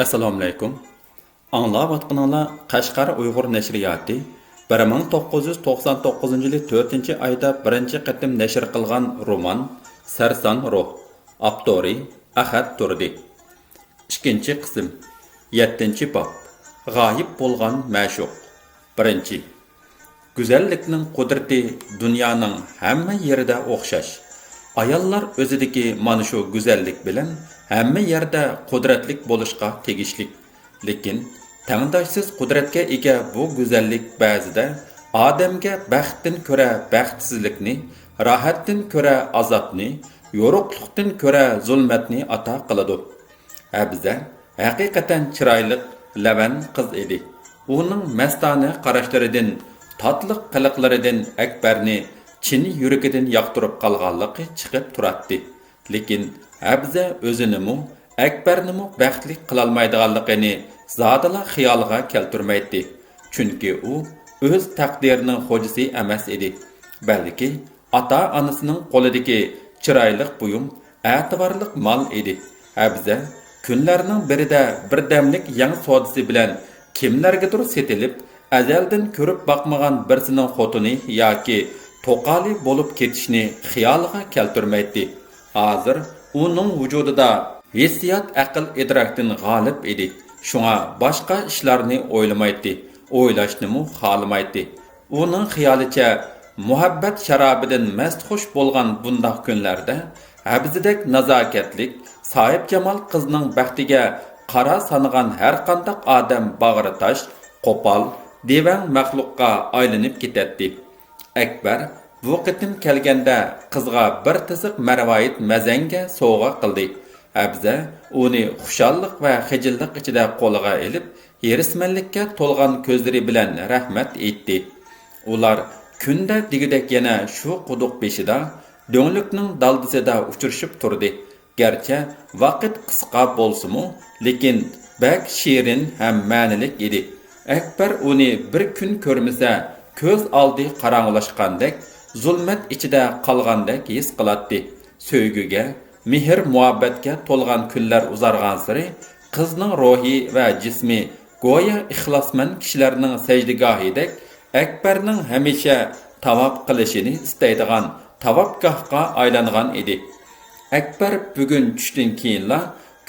Assalomu alaykum. Anglayotganinglar Qashqar Uyg'ur nashriyoti 1999-yil 4-oyda birinchi qatim nashr qilgan roman Sarson ruh. Avtori Ahad Turdi. Ikkinchi qism 7-bob. G'oyib bo'lgan ma'shuq. 1. Go'zallikning qudrati dunyoning hamma yerida o'xshash. Ayollar o'zidagi mana shu go'zallik bilan hamma yerda qudratlik bo'lishga tegishli. Lekin tangdoshsiz qudratga ega bu go'zallik ba'zida odamga baxtdan ko'ra baxtsizlikni, rohatdan ko'ra azobni, yo'riqlikdan ko'ra zulmatni ato qiladi. Abza haqiqatan chiroyli lavan qiz edi. Uning mastona qarashlaridan, tatliq qiliqlaridan Akbarni chin yuragidan yoqtirib qolganligi chiqib turadi. Lekin Abza o'zinimi, Akbarnimi baxtli qila olmaydiganligini zodila xiyoliga keltirmaydi. Chunki u o'z taqdirining xo'jasi emas edi. Balki ota-onasining qo'lidagi chiroyli buyum, e'tiborli mol edi. Abza kunlarning birida birdamlik yang sodisi bilan kimlargadir setilib, azaldan ko'rib boqmagan birsining xotini yoki to'qali bo'lib ketishni xiyoliga keltirmaydi. Hozir uning vujudida hissiyot aql idrokdan g'olib edi. Shunga boshqa ishlarni o'ylamaydi, o'ylashni xohlamaydi. Uning xiyolicha muhabbat sharobidan mastxush bo'lgan bunday kunlarda Abzidek nazokatlik, sohib jamol qizning baxtiga qara sanagan har qanday odam bag'ri tosh, qo'pol, devang maxluqqa aylanib ketadi. Akbar bu qitim kelganda qizga bir tiziq marvoyit mazanga sovg'a qildi. Abza uni xushallik va xijillik ichida qo'liga olib, yerismanlikka to'lgan ko'zlari bilan rahmat aytdi. Ular kunda digidek yana shu quduq beshida do'nglikning daldisida uchrashib turdi. Garchi vaqt qisqa bo'lsa-mu, lekin bak shirin ham ma'nilik edi. Akbar uni bir kun ko'rmasa, ko'z oldi qorong'ilashgandek, zulmat ichida qolgandek his qiladi. So'yguga, mehr muhabbatga to'lgan kunlar uzargan sari qizning ruhi va jismi go'yo ixlosmand kishilarning sajdigohidek Akbarning hamisha tavob qilishini istaydigan tavobgohga aylangan edi. Akbar bugun tushdan keyinla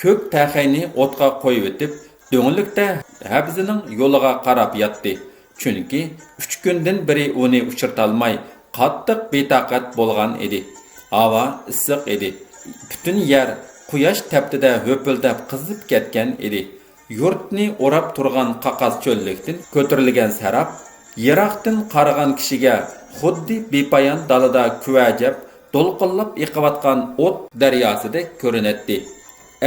ko'k taxayni o'tga qo'yib o'tib, do'nglikda Habzining yo'liga qarab yotdi. Chunki 3 kundan beri uni uchirtolmay qattiq betaqat bo'lgan edi. Havo issiq edi. Butun yer quyosh taftida ho'pildab qizib ketgan edi. Yurtni o'rab turgan qaqas cho'llikdan ko'tarilgan sarab yiroqdan qaragan kishiga xuddi bepoyon dalada kuvajab to'lqinlab yiqayotgan o't daryosidek ko'rinadi.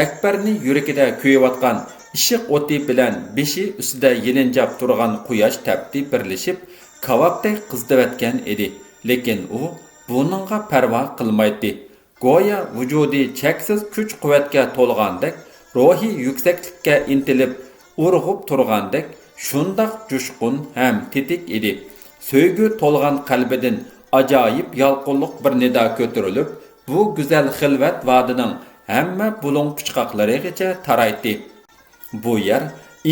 Akbarni yuragida kuyayotgan ishiq o'ti bilan beshi ustida yelinjab turgan quyosh tafti birlashib kavobdek qizdivatgan edi. Lekin u buningga parvo qilmaydi. Go'yo vujudi cheksiz kuch-quvvatga to'lgandek, ruhi yuksaklikka intilib, urg'ib turgandek, shundoq jushqun ham tetik edi. So'ygu to'lgan qalbidan ajoyib yalqinlik bir nido ko'tarilib, bu go'zal xilvat vodining hamma bulung pichqoqlarigacha taraydi. Bu yer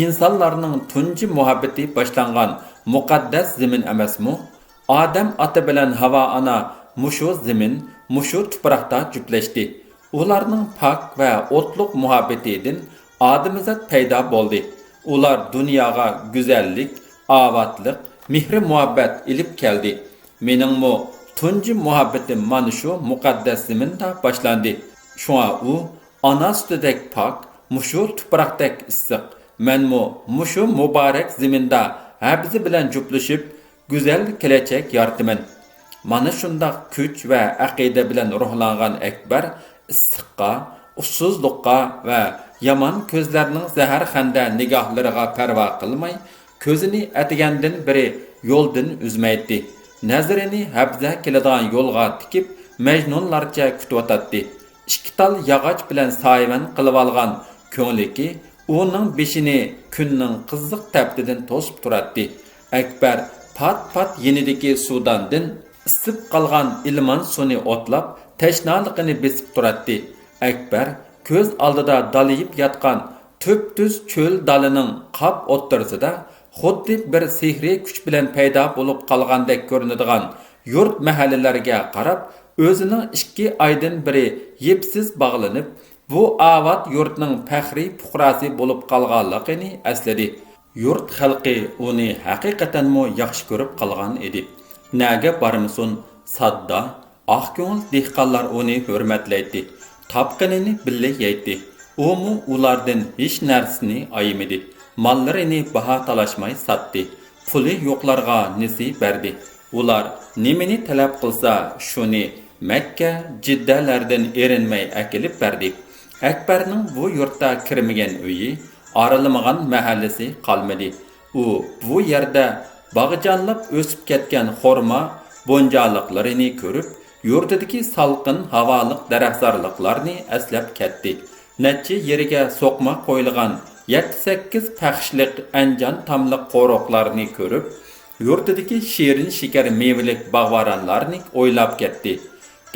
insonlarning tunji muhabbati boshlangan muqaddas zamin emasmi? Odam ota bilan Havo ana mushu zamin, mushu tuproqda juplashdi. Ularning pok va o'tliq muhabbatidan odamzod paydo bo'ldi. Ular dunyoga go'zallik, ovatlik, mehr muhabbat ilib keldi. Meningmi tunji muhabbatim mana shu muqaddas zaminda boshlandi. Shunga u ona sutidek pok, mushu tuproqdek issiq. Menmi mushu muborak zaminda Habzi bilan juplashib go'zal kelajak yortiman. Mana shundoq kuch va aqida bilan ruhlangan Akbar issiqqa, ussuzlikqa va yomon ko'zlarning zahar xanda nigohlariga parvo qilmay, ko'zini atigandan biri yo'ldan uzmaydi. Nazarini Habza keladigan yo'lga tikib, majnunlarcha kutib 2 tal yog'och bilan soyvan qilib olgan ko'ngliki uning beshini kunning qiziq taftidan to'sib turadi. Akbar pat yenidagi suvdandan isib qolgan ilmon suvni o'tlab, tashnaligini besib turadi. Akbar ko'z oldida daliyib yotgan tüp-tüz çöl dalining qap o'ttirsida xuddi bir sehriy kuch bilan paydo bo'lib qolgandek ko'rinadigan yurt mahallalarga qarab o'zining 2 oydan biri yepsiz bog'lanib bu avat yurtning faxriy fuqarosi bo'lib qolganligini esladi. Yurt xalqi uni haqiqatanmi yaxshi ko'rib qolgan edi. Naga barmison sadda oq ko'ngil dehqonlar uni hurmatlaydi. Topqinini billa yeydi. Umu ulardan hech narsani ayimidi. Mallarini baha talashmay satdi. Puli yo'qlarga nasib berdi. Ular nimani talab qilsa shuni Makka, Jiddalardan erinmay akilib berdi. Akbarning bu yurtda kirmagan uyi, aralamagan mahallasi qolmadi. U bu yerda bag'janlab o'sib ketgan xorma bonjaliqlarini ko'rib, yurtidagi salqin havoliq daraxtzorliqlarni eslab ketdi. Necha yeriga so'qma qo'yilgan 7-8 faxshliq anjan tamliq qo'roqlarni ko'rib, yurtidagi shirin shikar mevalik bog'varanlarni o'ylab ketdi.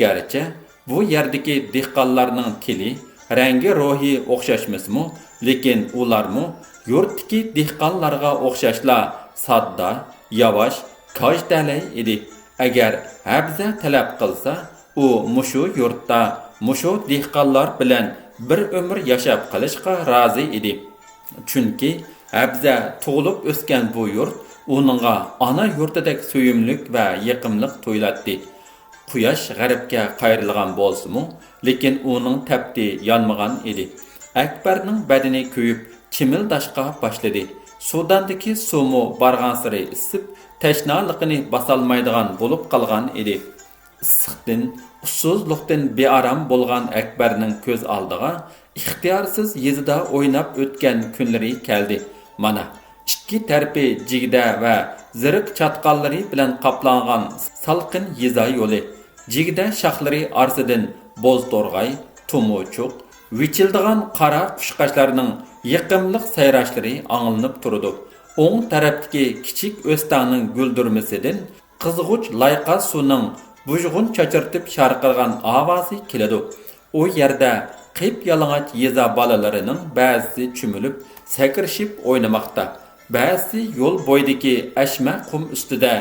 Garchi bu yerdagi dehqonlarning tili, rangi ruhi o'xshashmasmi, lekin ularmi yurtdagi dehqonlarga o'xshashla sadda, yavash, kojdalay edi. Agar habza talab qilsa, u mushu yurtda, mushu dehqonlar bilan bir umr yashab qolishga rozi edi. Chunki habza tug'ilib o'sgan bu yurt uningga ona yurtidek suyumlik va yiqimliq tuyulatdi. Quyosh g'arbga qayrilgan bo'lsa-mu, lekin uning tapti yonmagan edi. Akbarning badani kuyib, chimildashqa boshladi. Sudandagi suvmu bargan sari isib, tashnaligini basolmaydigan bo'lib qolgan edi. Issiqdan, ussuzlikdan bearam bo'lgan Akbarning ko'z oldiga ixtiyorsiz yezida o'ynab o'tgan kunlari keldi. Mana ikki tarafı jigda va ziriq chatqallari bilan qoplangan salqin yeza yo'li. Jigda shoxlari orsidan bo'zto'rg'ay, tumuchuq, vichildigan qora qushqashlarning yiqimliq sayrashlari anglanib turdi. O'ng tarafdagi kichik o'stanning guldurmasidan qizg'uch layqa suvning bujg'un chachirtib sharqirgan ovozi keladi. U yerda qip yalang'och yeza bolalarining ba'zisi cho'milib, sakrishib o'ynamoqda. Ba'zi yo'l bo'yidagi ashma qum ustida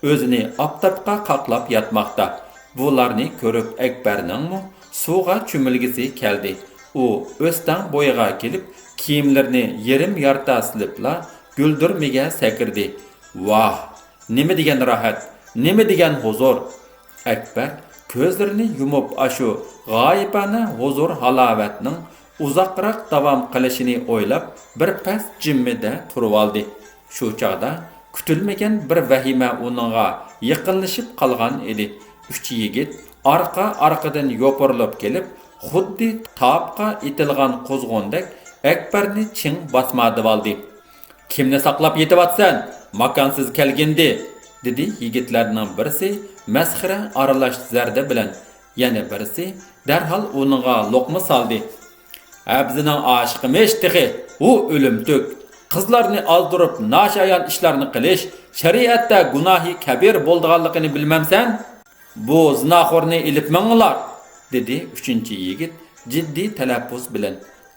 o'zini oftobga qaqlab yotmoqda. Bularni ko'rib Akbarning suvga cho'milgisi keldi. U o'stan bo'yiga kelib, kiyimlarini yerim yarta silibla guldirmiga sakirdi. Vah, nima degan rohat, nima degan huzur. Akbar ko'zlarini yumib ashu g'oyibona huzur halovatning uzoqroq davom qilishini o'ylab bir pas jimmida turib oldi. Shu chaqda kutilmagan bir vahima uningga yaqinlashib qolgan edi. 3 yigit orqa-orqadan yopirilib kelib, xuddi topqa itilgan qo'zg'ondek Akbarni ching bosmadi oldi. Kimni saqlab yetyapsan? Makonsiz kelgindi, dedi yigitlarning birisi masxira aralash zarda bilan. Yana birisi darhol uningga loqma soldi. Abzining oshiqimish tixi, u o'limtuk. Qizlarni aldırıp nashayan ishlarni qilish shariatda gunohi kabir bo'lganligini bilmamsan? Bu zinaxorni ilib minglar, dedi 3-yigit jiddiy talaffuz bilan.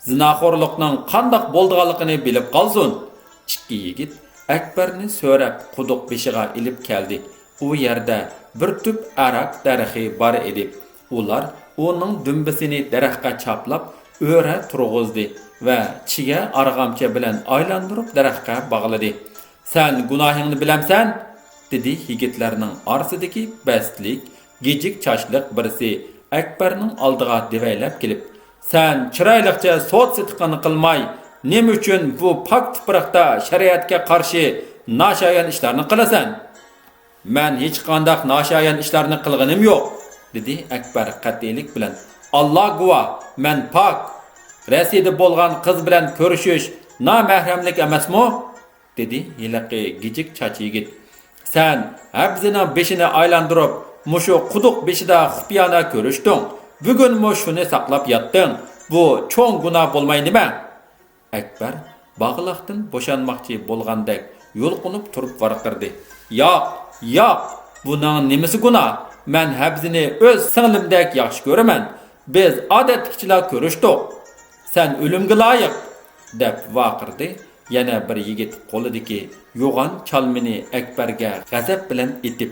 Zinaxorlikning qandoq bo'lganligini bilib qolsin. 2 yigit Akbarni so'rab quduq beshiga ilib keldi. U yerda bir tup arak daraxi bor edi. Ular uning dumbasini daraxtga chaplab o'ra turg'izdi va chiga arg'amcha bilan aylantirib daraxtga bog'ladi. Sen gunohingni bilamsan? Dedi yigitlarning orsidagi bastlik, gijik chashliq birisi Akbarning oldiga devaylab kelib. Sen chiroyliqcha so't sitqini qilmay, nima uchun bu pok tuproqda shariatga qarshi nashayan ishlarni qilasan? Men hech qanday nashayan ishlarni qilganim yo'q, dedi Akbar qat'iylik bilan. Alloh guvoh, men pok. Rasida bo'lgan qiz bilan ko'rishish namahramlik emasmi? Dedi yiliqi gijik chach yigit. Sen habzining beshini aylantirib, mushu quduq beshida xufiyona ko'rishding. Bugun shuni saqlab yotding. Bu cho'ng gunoh bo'lmaydimi? Akbar bog'liqdan bo'shanmoqchi bo'lgandek yo'lqinib turib varqirdi. Yo'q, yo'q, buning nimasi gunoh? Men habzini o'z singlimdek yaxshi ko'raman. Biz odatlikchilar ko'rishdik. Sen o'limga loyiq. deb vaqirdi. Yana bir yigit qo'lidagi yo'g'on chalmini Akbarga g'azab bilan etib,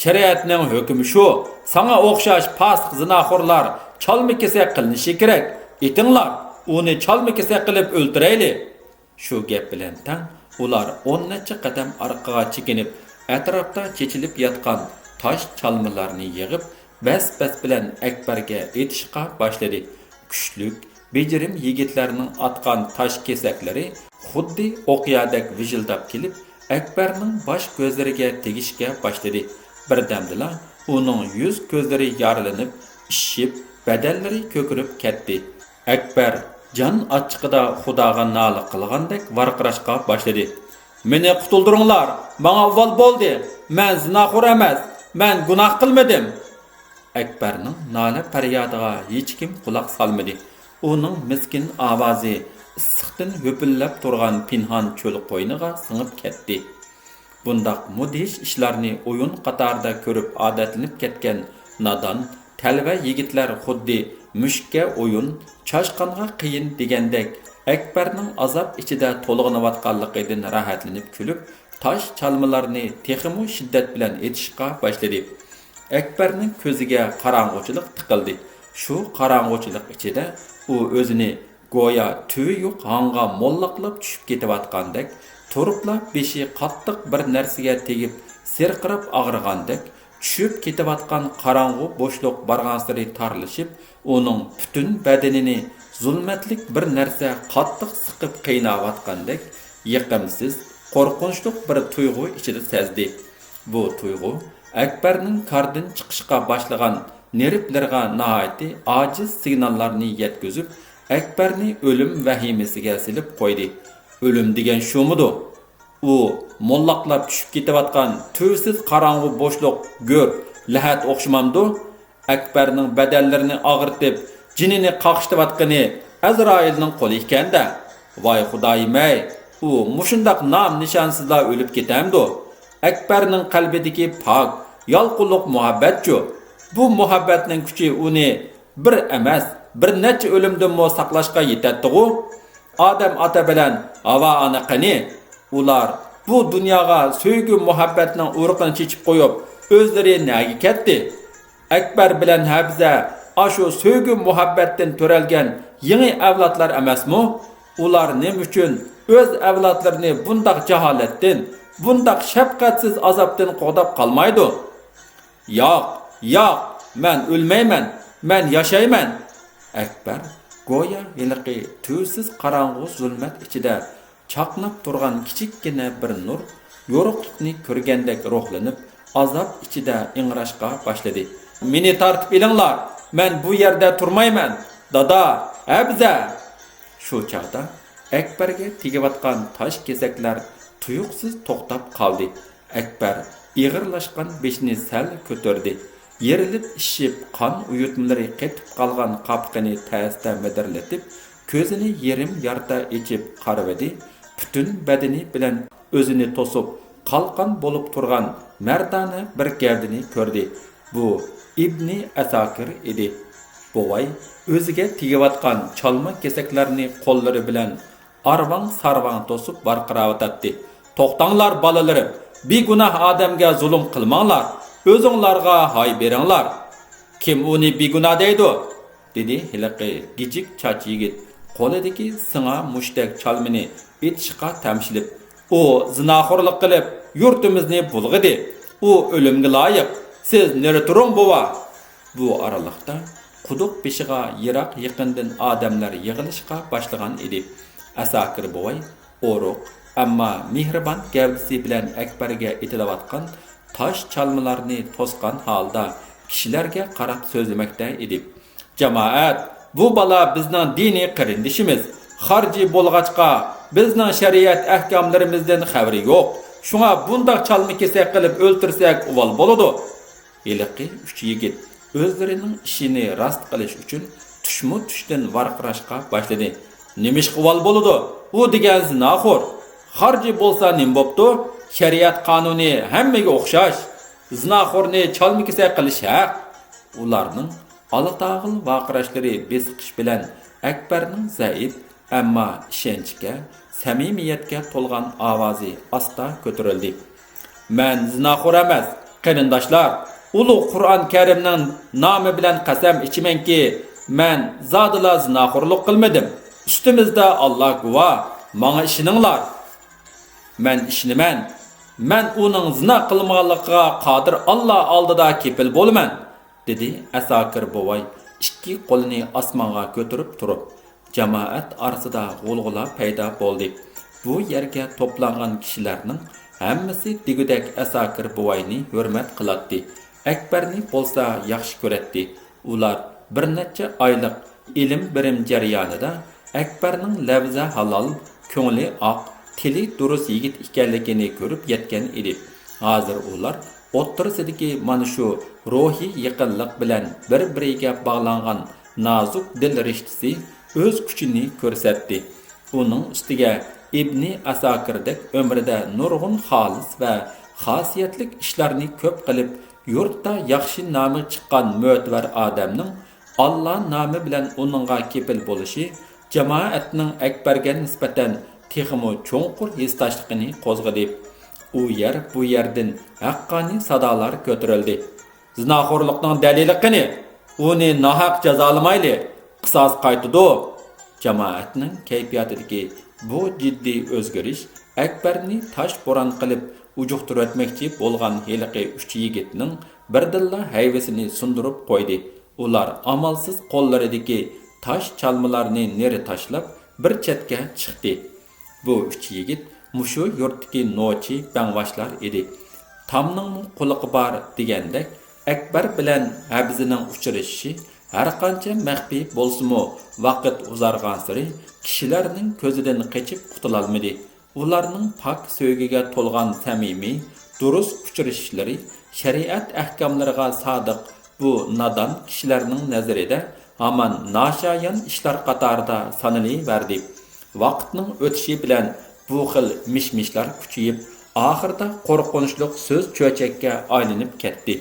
"Shariatning hukmi shu, sana o'xshash past zinaxorlar chalmi kesak qilinishi kerak. Etinglar, uni chalmi kesak qilib o'ltirayli." Shu gap bilan tang ular 10 necha qadam orqaga chekinib, atrofda chechilib yotgan tosh chalmalarni yig'ib, bas-bas bilan Akbarga etishqa boshladi. Kuchlik, bejirim yigitlarning atgan tosh kesaklari xuddi o'qiyadek vijildab kelib, Akbarning bosh ko'zlariga tegishga boshladi. Birdamdila uning yuz ko'zlari yorilinib, ishib, badallari ko'kirib ketdi. Akbar jon achchiqida Xudoga nola qilgandek varqirashqa boshladi. "Meni qutuldiringlar, menga avval bo'ldi. Men zinoxo'r emas, men gunoh qilmadim." Akbarning nola faryodiga hech kim quloq solmadi. Uning miskin ovozi issiqdan höpillab turgan pinhon cho'l qo'yniga singib ketdi. Bundaq mudish ishlarni o'yin qatorida ko'rib odatlanib ketgan nodon talva yigitlar xuddi mushkka o'yin, choshqonga qiyin degandek Akbarning azob ichida to'lg'inayotganligidan rahatlanib kulib, tosh chalmalarni texmu shiddat bilan etishga boshladi. Akbarning ko'ziga qorong'uchilik tiqildi. Shu qorong'uchilik ichida u o'zini go'yo tuyi yo'q hanga mollaqlab tushib ketayotgandek, turibla beshi qattiq bir narsaga tegib, serqirab og'rigandek, tushib ketayotgan qorong'u bo'shliq barg'ansiri torlashib, uning butun badanini zulmatlik bir narsa qattiq siqib qiynayotgandek, yiqimsiz, qo'rqinchli bir tuyg'u ichida sezdi. Bu tuyg'u Akbarning qardan chiqishga boshlagan nervlarga nihoyatda ojiz signallarni yetkazib, Akbarni o'lim vahimasiga silib qo'ydi. O'lim degan shumidi? U mollaqlab tushib ketayotgan tuvsiz qorong'u bo'shliq go'r lahat o'xshamamdi? Akbarning badallarini og'ritib, jinini qaqishtirayotgani Azroilning qo'li ekanda. Voy Xudoyim-ey, u mushundaq nom nishonsizlar o'lib ketamdi. Akbarning qalbidagi pok, yolqinliq muhabbatchu. Bu muhabbatning kuchi uni bir emas, bir necha o'limdan mo saqlashga yetadi-ku. Odam ota bilan havo ana qani, ular bu dunyoga sevgi muhabbatning urug'ini chechib qo'yib, o'zlari nega ketdi? Akbar bilan Habza ashu sevgi muhabbatdan to'ralgan yangi avlodlar emasmi? Ular nima uchun o'z avlodlarini bundaq jaholatdan, bundaq shafqatsiz azobdan qo'dab qolmaydi? Yo'q, yo'q, men o'lmayman, men yashayman. Akbar go'yo yiliqi tuvsiz qorong'u zulmat ichida chaqnab turgan kichikkina bir nur yorug'likni ko'rgandek ruhlanib, azob ichida ingrashga boshladi. "Meni tortib elinglar, men bu yerda turmayman. Dada, Abza." Shu chaqda Akbarga tegayotgan tosh kesaklar tuyuqsiz to'xtab qoldi. Akbar ig'irlashgan beshini sal ko'tardi. Yerilib ishib, qon uyutmalari qetib qolgan qapqini ta'sda midirlatib, ko'zini yerim yarta ichib qaradi. Butun badani bilan o'zini to'sib, qalqon bo'lib turgan mardona bir gavdini ko'rdi. Bu Ibni Asakir edi. Bovay o'ziga tegayotgan chalma kesaklarni qo'llari bilan arvang-sarvang to'sib barqiravatdi. "To'xtanglar bolalarim, begunoh odamga zulm qilmanglar. O'zinglarga hay beringlar. Kim uni begunoh deydi?" dedi hiliqi gijik chach yigit qo'lidagi singa mushtak chalmini etishqa tamshilib. "U zinoxo'rlik qilib yurtimizni bulg'idi. U o'limga loyiq. Siz nere turing bova?" Bu aralıqda quduq beshiga yiroq yaqindan odamlar yig'ilishga boshlagan edi. Asakir bovay o'ruq, ammo mehribon gavdisi bilan Akbarga etilayotgan tosh chalmalarni to'sgan holda kishilarga qarab so'zlamoqda edi. "Jamoat, bu bola bizning diniy qarindishimiz. Xarji bo'lg'achqa bizning shariat ahkomlarimizdan xabari yo'q. Shunga bundaq chalma kesak qilib o'ltirsak uvol bo'ladi." Yiliqi 3 yigit o'zlarining ishini rost qilish uchun tushdan varqirashqa boshladi. "Nimish uvol bo'ladi? U degan zinoxo'r. Xarji bo'lsa nim bo'pti? Shariat qonuni hammaga o'xshash. Zinoxo'rni chalma kesak qilish haq." Ularning alatag'il vaqirashlari besiqish bilan Akbarning zaif, Ammo ishonchga, samimiyatga to'lgan ovozi asta ko'tarildi. Men zinoxo'r emas, qarindoshlar. Ulug' Qur'on Karimning nomi bilan qasam ichimanki, men zodila zinoxo'rlik qilmadim. Ustimizda Alloh guvoh, menga ishoninglar. Men ishonaman. Men uning zina qilmaganligiga qodir Alloh oldida kepil bo'laman, dedi Asakir bovay ikki qo'lini osmonga ko'tarib turib. Jamoat orasida g'ulg'ula paydo bo'ldi. Bu yerga to'plangan kishilarning hammasi digudek Asakir bovayni hurmat qiladi. Akbarni bo'lsa yaxshi ko'radi. Ular bir necha oylik ilm birim jarayonida Akbarning lavza halol, ko'ngli oq, tili durust yigit ekanligini ko'rib yetgan edi. Hozir ular o'ttirisidagi mana shu ruhiy yaqinlik bilan bir-biriga bog'langan nozik dil rishtasi o'z kuchini ko'rsatdi. Uning ustiga Ibn Asakirdek umrida nurg'un xolis va xosiyatli ishlarni ko'p qilib, yurtda yaxshi nomi chiqqan mo'tvar odamning Alloh nomi bilan uningga kepil bo'lishi jamoatning Akbarga nisbatan texmo cho'nqur hissdoshligini qo'zg'adi. U yer bu yerdan haqqoniy sadolar ko'tarildi. Zinoxo'rlikning dalili qani? Uni nohaq jazolamayli, qisos qaytidi. Jamoatning kayfiyatidagi bu jiddiy o'zgarish Akbarni tosh bo'ron qilib ujuqtirib bo'lgan heliqi uch yigitning birdilla hayvasini sundirib qo'ydi. Ular amalsiz qo'llaridagi tosh chalmalarni neri tashlab bir chetga chiqdi. Bu uch yigit mushu yurtdagi nochi bangvashlar edi. Tamning quliqi bor degandek Akbar bilan Habzining uchrashishi har qancha maxfiy bo'lsa-mu, vaqt uzargan sari kishilarning ko'zidan qochib qutulolmadi. Ularning pok so'ygiga to'lgan samimiy, durust uchrashishlari shariat ahkomlariga sodiq bu nodon kishilarning nazarida hamon nashayan ishlar qatorida sanalaverdi. Vaqtning o'tishi bilan bu xil mishmishlar kuchayib, oxirida qo'rqinchli so'z cho'chakka aylanib ketdi.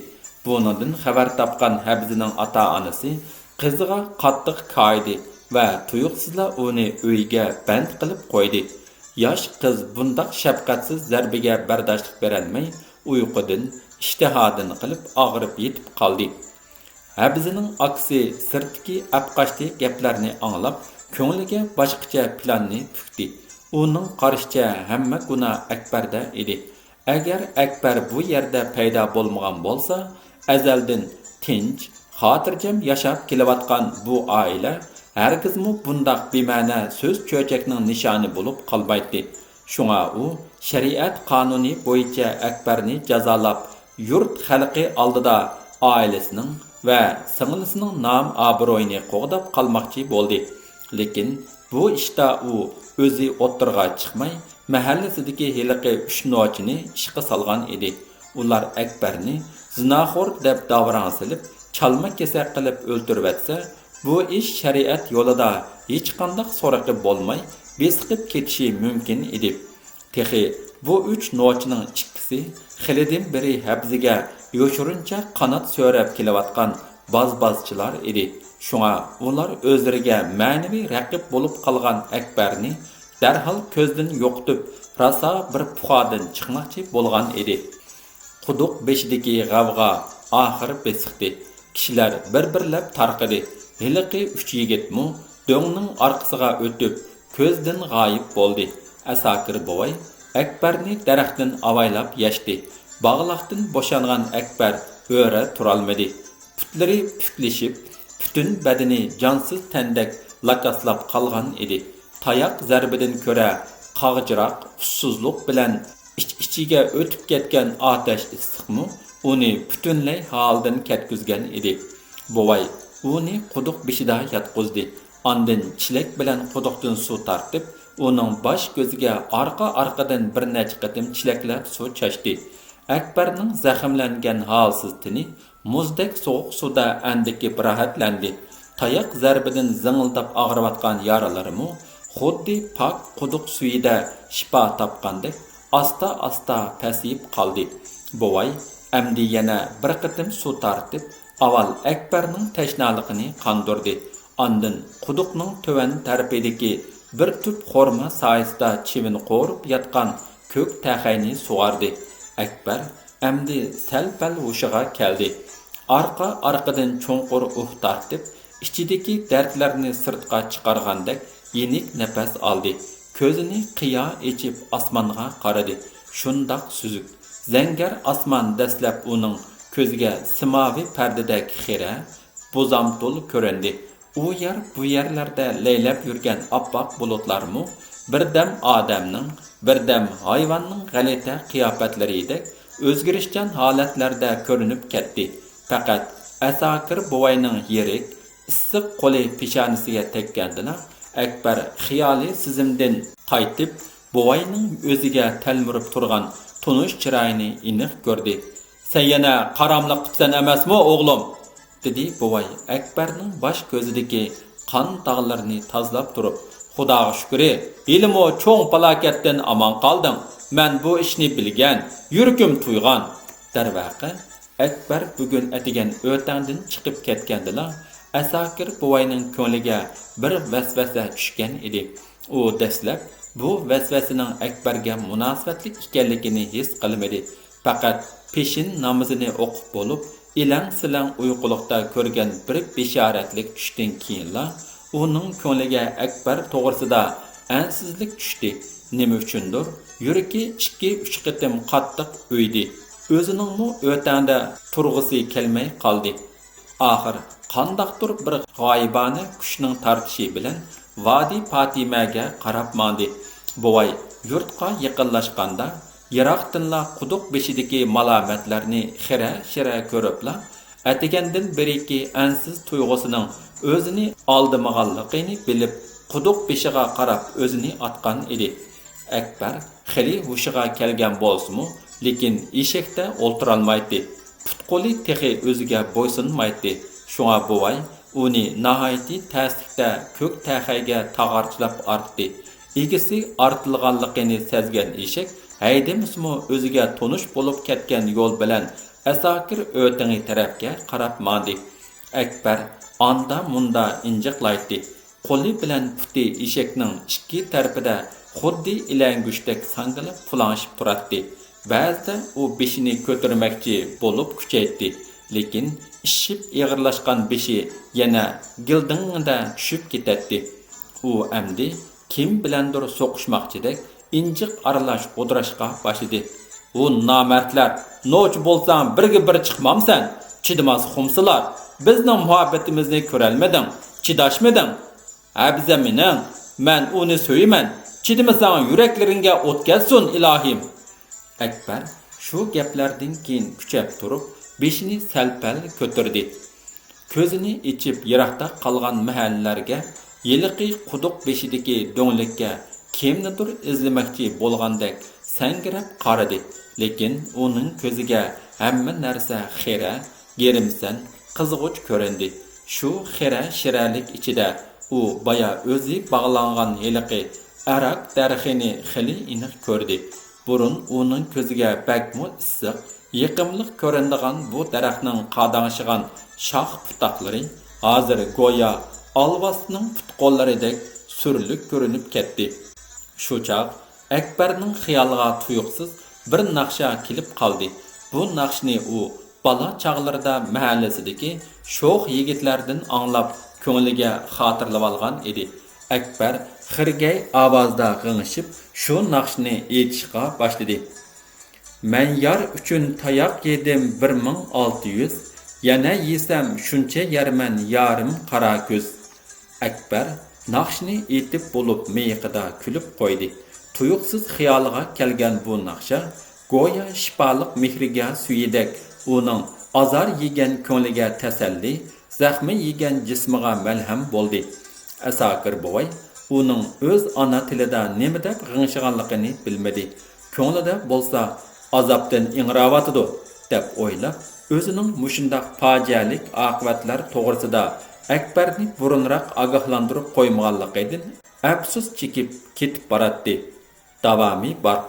Bundan xabar topgan Habzining ota-onasi qiziga qattiq qaydi va tuyuqsizla uni uyga band qilib qo'ydi. Yosh qiz bundaq shafqatsiz zarbiga bardoshlik berolmay, uyqudan, ishtihodin qilib og'rib yetib qoldi. Habzining aksi sirtki apqashti gaplarni anglab, ko'ngliga boshqacha planni pukdi. Uning qarashicha hamma gunoh Akbarda edi. Agar Akbar bu yerda paydo bo'lmagan bo'lsa, azaldan tinch, xotirjam yashab kelayotgan bu oila hargizmi bundaq bema'na so'z cho'chakning nishoni bo'lib qolmaydi. Shunga u shariat qonuni bo'yicha Akbarni jazolab, yurt xalqi oldida oilasining va singlisining nom-obro'yini qo'g'dab qolmoqchi bo'ldi. Lekin bu ishda u o'zi o'ttirg'a chiqmay, mahallasidagi heliqi uch nochini ishqa solgan edi. Ular Akbarni zinoxo'r deb davron silib, chalma kesak qilib o'ltirib etsa, bu ish shariat yo'lida hech qanday so'roqi bo'lmay, besiqib ketishi mumkin edi. Texi bu uch nochining ikkisi xilidan biri Habziga yo'shirincha qanot so'rab kelayotgan bazbazchilar edi. Shunga ular o'zlariga ma'naviy raqib bo'lib qolgan Akbarni darhol ko'zdan yo'qitib, rasa bir puxadan chiqmoqchi bo'lgan edi. Quduq beshidagi g'avg'a oxir besiqdi. Kishilar bir-birlab tarqadi. Heliqi uch yigitmi do'ngning orqasiga o'tib, ko'zdan g'oyib bo'ldi. Asakir bovay Akbarni daraxtdan avaylab yashdi. Bog'laqdan bo'shangan Akbar o'ra turolmadi. Putlari puklashib, butun badani jonsiz tandek lakaslab qolgan edi. Tayoq zarbidan ko'ra qag'jiroq ussizlik bilan ichiga o'tib ketgan otash issiqmi uni butunlay holdan ketkizgan edi. Bovay uni quduq beshida yotqizdi. Ondan chilak bilan quduqdan suv tortib, uning bosh ko'ziga orqa-orqadan bir necha qatim chilaklab suv chashdi. Akbarning zaxmlangan holsiz tini muzdek sovuq suvda andikib rahatlandi. Tayoq zarbidan zingildab og'riyotgan yaralarimi xuddi pok quduq suyida shifo topgandek asta-asta pasayib qoldi. Bovay amdi yana bir qatim suv tortib, avval Akbarning tashnaligini qondirdi. Ondan quduqning tuvan tarafidagi bir tup xorma sayısida çivin qo'rib yotgan ko'k taxayni sug'ardi. Akbar amdi sal-pal hushiga keldi. Arqadan cho'nqur tortib, ichidagi dardlarni sirtqa chiqargandek yenik nafas oldi. Ko'zini qiyo echib osmonga qaradi. Shundoq suzuk, zangar osmon dastlab uning ko'ziga simoviy pardadek xira, buzamtul ko'rindi. U yer bu yerlarda laylab yurgan oppoq bulutlarmi birdam odamning, birdam hayvonning g'alati qiyofatlaridek o'zgarishchan holatlarda ko'rinib ketdi. Faqat Asakir buvayning yirik, issiq qo'li peshonasiga tekkandina Akbar xiyoli sizimdan qaytib, buvayning o'ziga talmurib turgan tunish chiroyini aniq ko'rdi. "Sen yana qaramliq qilsan emasmi, o'g'lim?" dedi buvay Akbarning bosh ko'zidagi qon tog'larini tozalab turib. "Xudoga shukri, ilmo cho'ng falokatdan omon qolding. Men bu ishni bilgan, yurkim tuygan." Darvaqa Akbar bugun atigan o'tangdan chiqib ketgandilar. Asakir buvayning ko'ngliga bir vasvasa tushgan edi. U dastlab bu vasvasaning Akbarga munosabatli ekanligini his qilmadi. Faqat peshin namozini o'qib bo'lib, ilang-silang uyquliqda ko'rgan bir bishoratlik tushdan keyinla uning ko'ngliga Akbar to'g'risida ansizlik tushdi. Nima uchundir? Yuragi 2-3 qitim qattiq o'ydi. O'ziningmi o'tanda turg'isi kelmay qoldi. Oxir qandaqdir bir g'oyibona kuchning tartishi bilan Vadi Fatimaga qarab mandi. Buvay yurtqa yaqinlashganda yiroqdinla quduq beshidagi malomatlarni xira-xira ko'ribla atigandan beriki ansiz tuyg'usining o'zini oldimag'anligini bilib quduq beshiga qarab o'zini atgan edi. Akbar xili hushiga kelgan bo'lsa-mu, lekin eshakda o'ltirolmaydi. Putqoli texi o'ziga bo'ysunmaydi. Shunga buvay uni nihoyatda tasdiqda ko'k taxayga tag'archilab artdi. Egisi artilganligini sezgan eshak haydamusmu o'ziga tonish bo'lib ketgan yo'l bilan Asakir o'tingi tarafga qarab mandi. Akbar anda munda injiqlaydi. Qo'li bilan puti eshakning ikki tarafida xuddi ilangushdek sangilib fulanishib turadi. Ba'zida u beshini ko'tarmoqchi bo'lib kuchaydi, lekin ishib eg'irlashgan beshi yana gildingda tushib ketadi. U amdi kim bilandir so'qishmoqchidek injiq aralash o'dirashga boshladi. "U namartlar, noch bo'lsam birga bir chiqmamsan, chidamas xumsilar. Bizning muhabbatimizni ko'ralmading, chidashmading. Abza mening, men uni so'yman. Chidamasang yuraklaringga o'tkazsin ilohim." Akbar shu gaplardan keyin kuchab turib, beshini salpal ko'tardi. Ko'zini ichib yiroqda qolgan mahallarga, yiliqi quduq beshidagi do'nglikka kimnidir izlamoqchi bo'lgandek sangirab qaradi. Lekin uning ko'ziga hamma narsa xira, gerimsan, qizg'uch ko'rindi. Shu xira-shiralik ichida u baya o'zi bog'langan yiliqi arak darxini xili aniq ko'rdi. Burun uning ko'ziga bakmu issiq, yiqimliq ko'rinadigan bu daraxtning qadangshigan shox putoqlari hozir go'yo olvosning putqollaridek surlik ko'rinib ketdi. Shu chaq Akbarning xiyoliga tuyuqsiz bir naqsha kelib qoldi. Bu naqshni u bala chaqlarida mahallasidagi sho'x yigitlardan anglab ko'ngliga xotirlab olgan edi. Akbar xirgay ovozda g'ingshib shu naqshni aytishga boshladi. "Men yar uchun tayoq yedim 1600, yana yesam shuncha yerman yarim qara ko'z." Akbar naqshni aytib bo'lib miyiqida kulib qo'ydi. Tuyuqsiz xiyoliga kelgan bu naqsha go'yo shifoliq mehriga suyidek uning azar yegan ko'ngliga tasalli, zaxmi yegan jismiga malham bo'ldi. Asakir buvay uning o'z ona tilida nima deb g'ingshiganligini bilmadi. Ko'nglida bo'lsa azobdan ingravatidi deb o'ylab, o'zining mushundaq fojialik oqibatlar to'g'risida Akbarni burunroq ogohlantirib qo'ymaganligidan afsus chekib ketib boradi. Davomi bor.